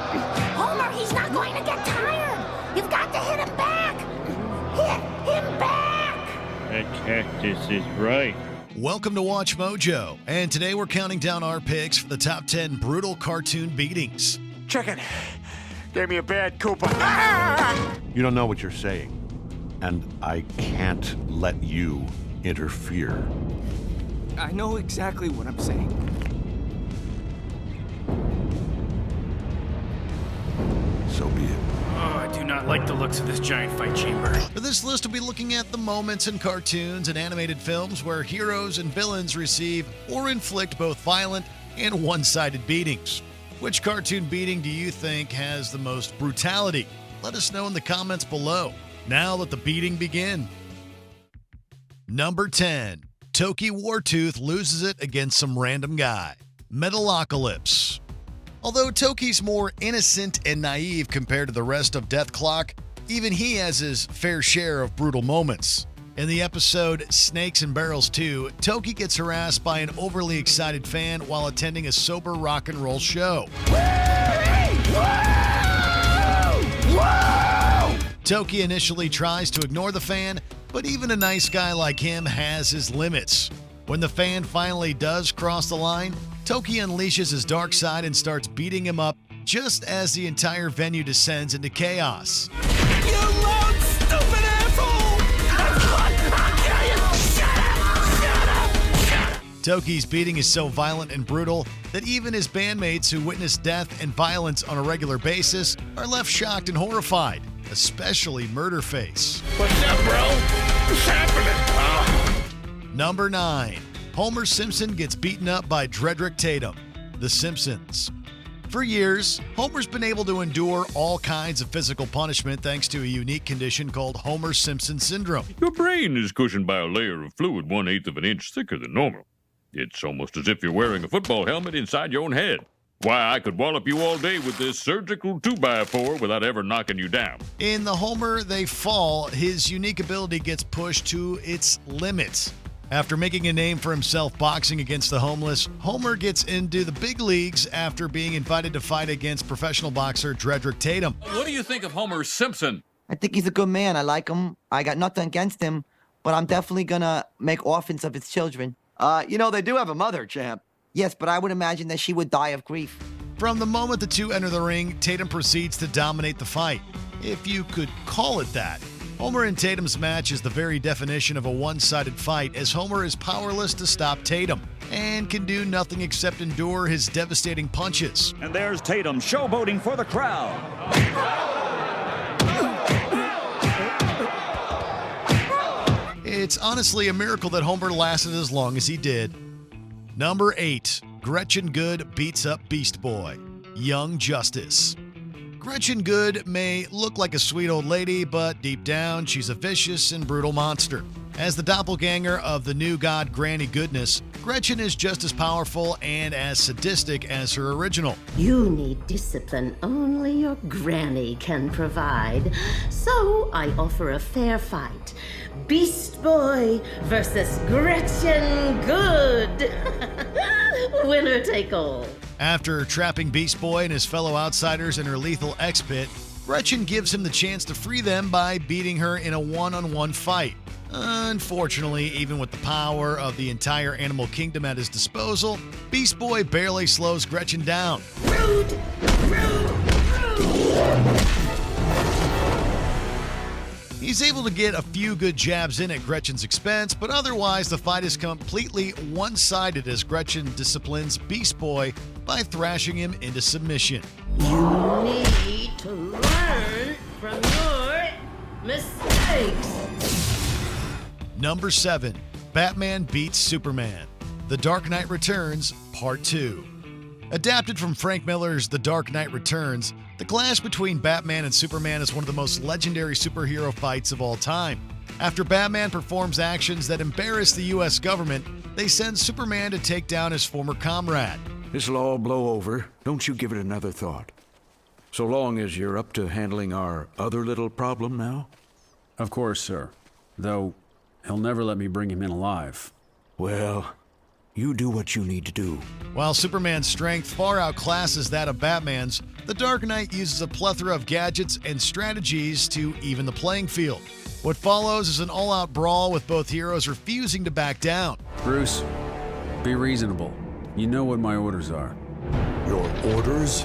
Homer, he's not going to get tired. You've got to hit him back. Hit him back. That cactus is right. Welcome to Watch Mojo, and today we're counting down our picks for the top 10 brutal cartoon beatings. Chicken gave me a bad coupon. Ah! You don't know what you're saying, and I can't let you interfere. I know exactly what I'm saying. So be it. Oh, I do not like the looks of this giant fight chamber. For this list, we'll be looking at the moments in cartoons and animated films where heroes and villains receive or inflict both violent and one-sided beatings. Which cartoon beating do you think has the most brutality? Let us know in the comments below. Now let the beating begin. Number 10. Toki Wartooth loses it against some random guy. Metalocalypse. Although Toki's more innocent and naive compared to the rest of Death Clock, even he has his fair share of brutal moments. In the episode Snakes and Barrels 2, Toki gets harassed by an overly excited fan while attending a sober rock and roll show. Toki initially tries to ignore the fan, but even a nice guy like him has his limits. When the fan finally does cross the line, Toki unleashes his dark side and starts beating him up just as the entire venue descends into chaos. You loud, stupid asshole! I'll kill you! Shut up! Toki's beating is so violent and brutal that even his bandmates who witness death and violence on a regular basis are left shocked and horrified, especially Murderface. What's up, bro? What's happening? Number 9. Homer Simpson gets beaten up by Dredrick Tatum. The Simpsons. For years, Homer's been able to endure all kinds of physical punishment thanks to a unique condition called Homer Simpson syndrome. Your brain is cushioned by a layer of fluid 1/8 of an inch thicker than normal. It's almost as if you're wearing a football helmet inside your own head. Why, I could wallop you all day with this surgical 2x4 without ever knocking you down. In the Homer They Fall, his unique ability gets pushed to its limits. After making a name for himself boxing against the homeless, Homer gets into the big leagues after being invited to fight against professional boxer Dredrick Tatum. What do you think of Homer Simpson? I think he's a good man. I like him. I got nothing against him, but I'm definitely gonna make orphans of his children. They do have a mother, champ. Yes, but I would imagine that she would die of grief. From the moment the two enter the ring, Tatum proceeds to dominate the fight, if you could call it that. Homer and Tatum's match is the very definition of a one-sided fight, as Homer is powerless to stop Tatum and can do nothing except endure his devastating punches. And there's Tatum showboating for the crowd. It's honestly a miracle that Homer lasted as long as he did. Number 8. Gretchen Good beats up Beast Boy. Young Justice. Gretchen Good may look like a sweet old lady, but deep down, she's a vicious and brutal monster. As the doppelganger of the new god Granny Goodness, Gretchen is just as powerful and as sadistic as her original. You need discipline only your granny can provide. So I offer a fair fight. Beast Boy versus Gretchen Good. Winner take all. After trapping Beast Boy and his fellow outsiders in her lethal X-Pit, Gretchen gives him the chance to free them by beating her in a one-on-one fight. Unfortunately, even with the power of the entire animal kingdom at his disposal, Beast Boy barely slows Gretchen down. Rude! He's able to get a few good jabs in at Gretchen's expense, but otherwise the fight is completely one-sided as Gretchen disciplines Beast Boy by thrashing him into submission. You need to learn from your mistakes. Number 7. Batman beats Superman. The Dark Knight Returns, Part 2. Adapted from Frank Miller's The Dark Knight Returns, the clash between Batman and Superman is one of the most legendary superhero fights of all time. After Batman performs actions that embarrass the U.S. government, they send Superman to take down his former comrade. This'll all blow over. Don't you give it another thought. So long as you're up to handling our other little problem now? Of course, sir. Though, he'll never let me bring him in alive. Well, You do what you need to do. While Superman's strength far outclasses that of Batman's, the Dark Knight uses a plethora of gadgets and strategies to even the playing field. What follows is an all-out brawl with both heroes refusing to back down. Bruce, be reasonable. You know what my orders are. Your orders?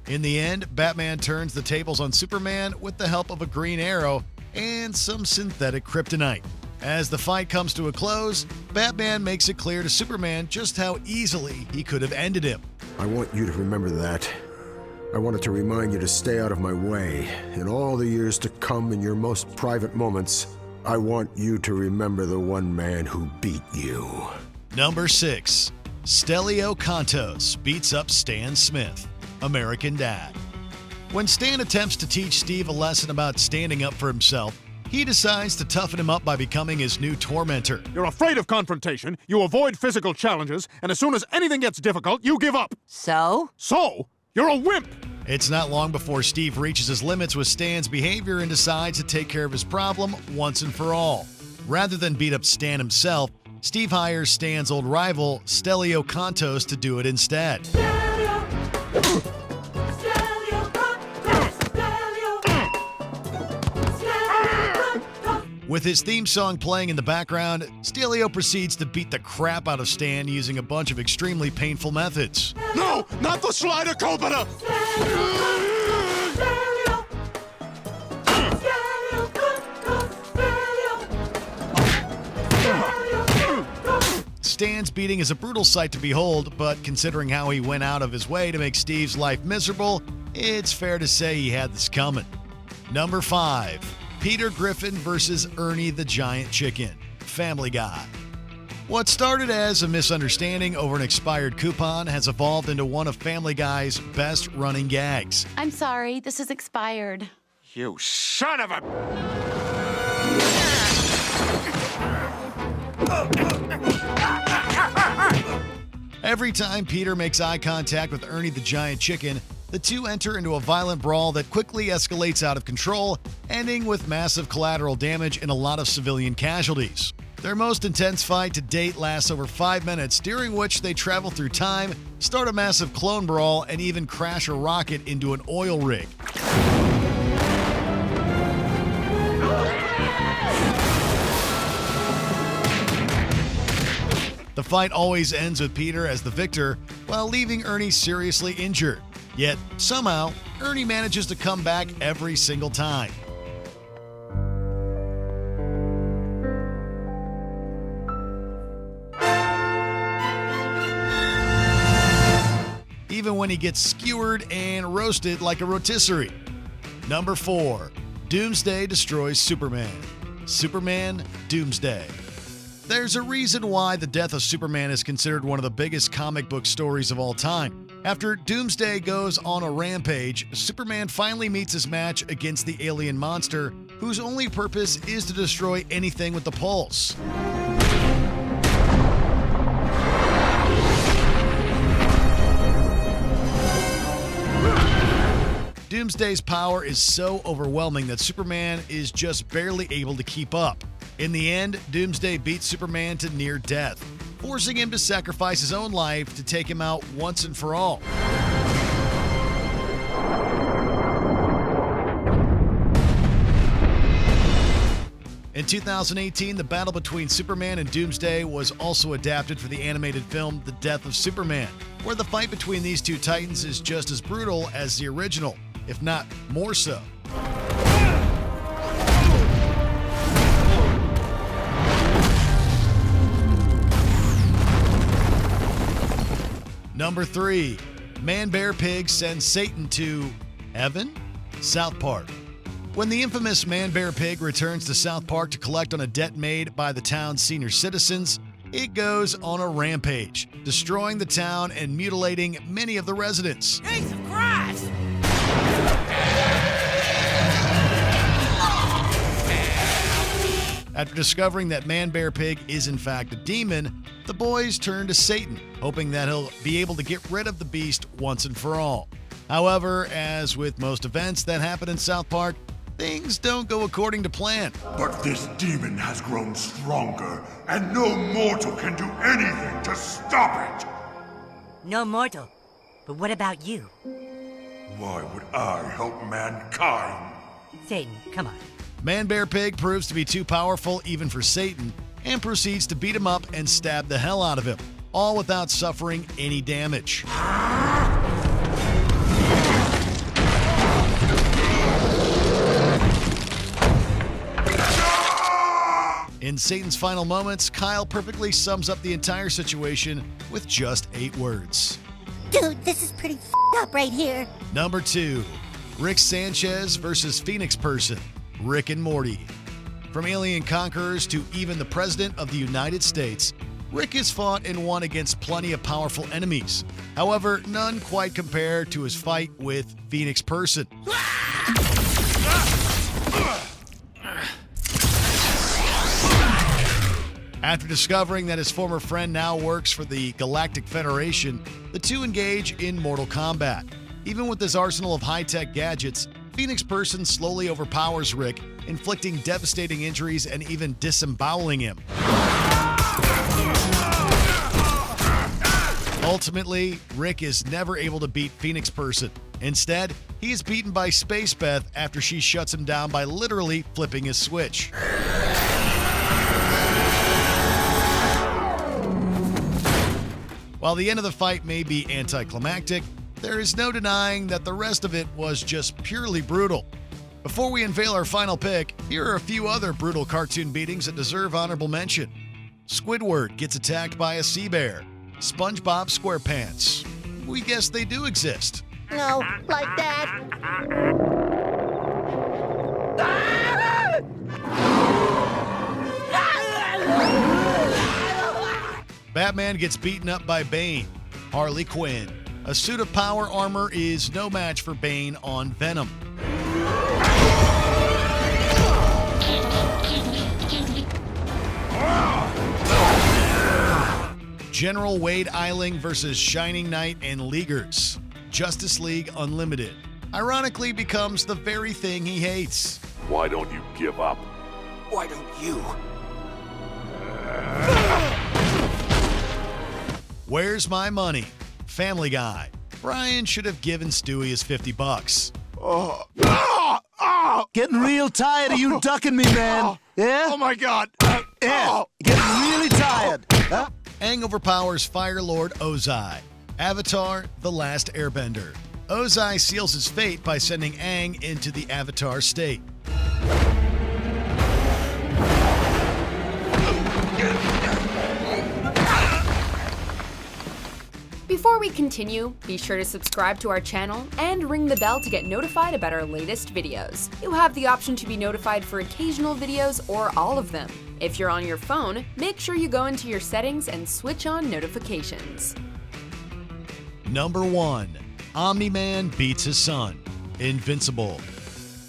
In the end, Batman turns the tables on Superman with the help of a Green Arrow and some synthetic kryptonite. As the fight comes to a close, Batman makes it clear to Superman just how easily he could have ended him. I want you to remember that. I wanted to remind you to stay out of my way. In all the years to come, in your most private moments, I want you to remember the one man who beat you. Number 6. Stelio Contos beats up Stan Smith, American Dad. When Stan attempts to teach Steve a lesson about standing up for himself, he decides to toughen him up by becoming his new tormentor. You're afraid of confrontation, you avoid physical challenges, and as soon as anything gets difficult, you give up. So? So? You're a wimp! It's not long before Steve reaches his limits with Stan's behavior and decides to take care of his problem once and for all. Rather than beat up Stan himself, Steve hires Stan's old rival, Stelio Contos, to do it instead. With his theme song playing in the background, Stelio proceeds to beat the crap out of Stan using a bunch of extremely painful methods. No, not the slider, Colbert! Stan's beating is a brutal sight to behold, but considering how he went out of his way to make Steve's life miserable, it's fair to say he had this coming. Number 5. Peter Griffin versus Ernie the Giant Chicken, Family Guy. What started as a misunderstanding over an expired coupon has evolved into one of Family Guy's best running gags. I'm sorry, this is expired. You son of a... Every time Peter makes eye contact with Ernie the Giant Chicken, the two enter into a violent brawl that quickly escalates out of control, ending with massive collateral damage and a lot of civilian casualties. Their most intense fight to date lasts over 5 minutes, during which they travel through time, start a massive clone brawl, and even crash a rocket into an oil rig. The fight always ends with Peter as the victor, while leaving Ernie seriously injured. Yet, somehow, Ernie manages to come back every single time. Even when he gets skewered and roasted like a rotisserie. Number 4. Doomsday destroys Superman. Superman Doomsday. There's a reason why the death of Superman is considered one of the biggest comic book stories of all time. After Doomsday goes on a rampage, Superman finally meets his match against the alien monster, whose only purpose is to destroy anything with the pulse. Doomsday's power is so overwhelming that Superman is just barely able to keep up. In the end, Doomsday beats Superman to near death, forcing him to sacrifice his own life to take him out once and for all. In 2018, the battle between Superman and Doomsday was also adapted for the animated film The Death of Superman, where the fight between these two titans is just as brutal as the original, if not more so. Number 3. Man-Bear-Pig sends Satan to heaven? South Park. When the infamous Man-Bear-Pig returns to South Park to collect on a debt made by the town's senior citizens, it goes on a rampage, destroying the town and mutilating many of the residents. Jesus Christ! After discovering that Man-Bear-Pig is in fact a demon, the boys turn to Satan, hoping that he'll be able to get rid of the beast once and for all. However, as with most events that happen in South Park, things don't go according to plan. But this demon has grown stronger, and no mortal can do anything to stop it! No mortal. But what about you? Why would I help mankind? Satan, come on. Man-Bear-Pig proves to be too powerful even for Satan and proceeds to beat him up and stab the hell out of him, all without suffering any damage. In Satan's final moments, Kyle perfectly sums up the entire situation with just 8 words. Dude, this is pretty f***ed up right here. Number 2, Rick Sanchez versus Phoenix Person, Rick and Morty. From alien conquerors to even the President of the United States, Rick has fought and won against plenty of powerful enemies. However, none quite compare to his fight with Phoenix Person. After discovering that his former friend now works for the Galactic Federation, the two engage in mortal combat. Even with his arsenal of high-tech gadgets, Phoenix Person slowly overpowers Rick, inflicting devastating injuries and even disemboweling him. Ultimately, Rick is never able to beat Phoenix Person. Instead, he is beaten by Space Beth after she shuts him down by literally flipping his switch. While the end of the fight may be anticlimactic, there is no denying that the rest of it was just purely brutal. Before we unveil our final pick, here are a few other brutal cartoon beatings that deserve honorable mention. Squidward gets attacked by a sea bear. SpongeBob SquarePants. We guess they do exist. No, like that. Batman gets beaten up by Bane. Harley Quinn. A suit of power armor is no match for Bane on Venom. General Wade Eiling versus Shining Knight and Leaguers. Justice League Unlimited. Ironically becomes the very thing he hates. Why don't you give up? Why don't you? Where's My Money? Family Guy. Brian should have given Stewie his $50. Getting real tired of you ducking me, man. Yeah? Oh my God. Yeah. Getting really tired. Huh? Aang overpowers Fire Lord Ozai. Avatar: The Last Airbender. Ozai seals his fate by sending Aang into the Avatar state. Before we continue, be sure to subscribe to our channel and ring the bell to get notified about our latest videos. You have the option to be notified for occasional videos or all of them. If you're on your phone, make sure you go into your settings and switch on notifications. Number 1. Omni-Man beats his son. Invincible.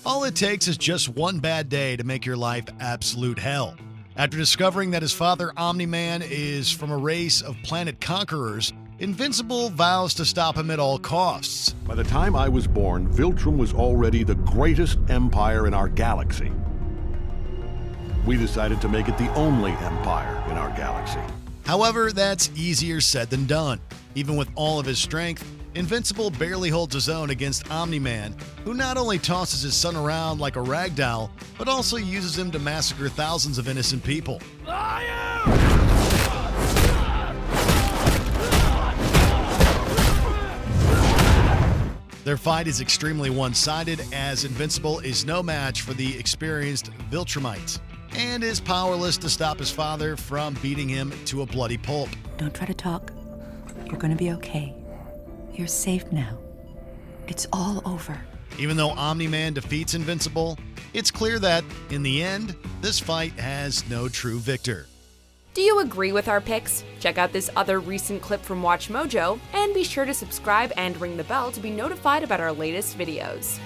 All it takes is just one bad day to make your life absolute hell. After discovering that his father Omni-Man is from a race of planet conquerors, Invincible vows to stop him at all costs. By the time I was born, Viltrum was already the greatest empire in our galaxy. We decided to make it the only empire in our galaxy. However, that's easier said than done. Even with all of his strength, Invincible barely holds his own against Omni-Man, who not only tosses his son around like a ragdoll, but also uses him to massacre thousands of innocent people. Their fight is extremely one-sided, as Invincible is no match for the experienced Viltrumite, and is powerless to stop his father from beating him to a bloody pulp. Don't try to talk. You're gonna be okay. You're safe now. It's all over. Even though Omni-Man defeats Invincible, it's clear that, in the end, this fight has no true victor. Do you agree with our picks? Check out this other recent clip from WatchMojo, and be sure to subscribe and ring the bell to be notified about our latest videos.